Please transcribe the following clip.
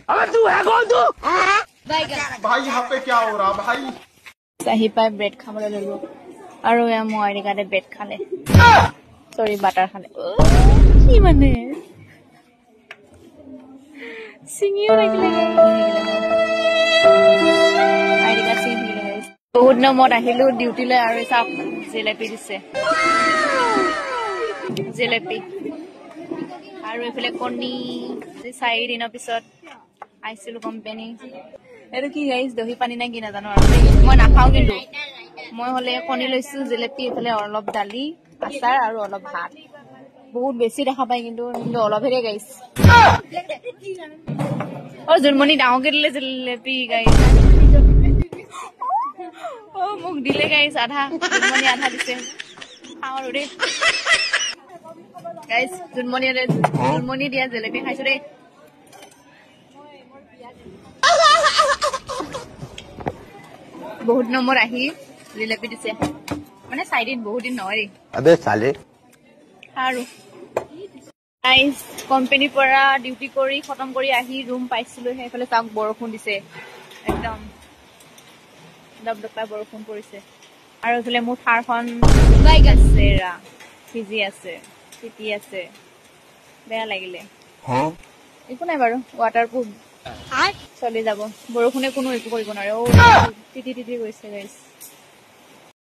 अबे तू है कौन तू? भाई यहाँ पे क्या हो रहा भाई? আহি পাই ব্ৰেড খাবলৈ ললো আৰু এয়া মই ৰিগাতে ব্ৰেড খালে সৰি বাটাৰ খালে কি মানে সিঙিও লাগিলে আইৰিকা সিঙিলে বহুত নমত আহিলো ডিউটিলৈ আৰু চাপ জিলেপি দিছে জিলেপি আৰু এফালে কণী 4 দিনৰ পিছত আইছিলো কোম্পানী এটো কি গাইস দহি পানী না কি না জানো আৰু মই নাখাও কিন্তু মই হলে কণী লৈছো জিলেপি এফালে অলপ দালি আচাৰ আৰু অলপ ভাত বহুত বেছি দেখা পাই কিন্তু অলপ হেৰে গাইস ও জুনমনি ডাঙকে দিলে জিলেপি গাইস ও মোক দিলে গাইস আধা জুনমনি আধা দিছে খাও ৰে গাইস জুনমনি দিয়া জিলেপি খাইছো ৰে बहुत नंबर आही जिलेपी दिसे माने 4 दिन बहुत दिन नय अबे साले आरो गाइस कंपनी পৰা ডিউটি কৰি খতম কৰি আহি रूम পাইছিলো হেফালে চাক বৰখুন দিছে একদম দবদপা বৰখুন পৰিছে আৰু এফালে মোৰ থাৰখন গাই গাছেৰা ফিজি আছে সিটি আছে বেয়া লাগিলে हां একো নাই বাৰু ওয়াটাৰপ্ৰুফ চলি যাব বৰখুনে কোনো একো কৰিব নোৱাৰে ও টিটি গৈছে গাইস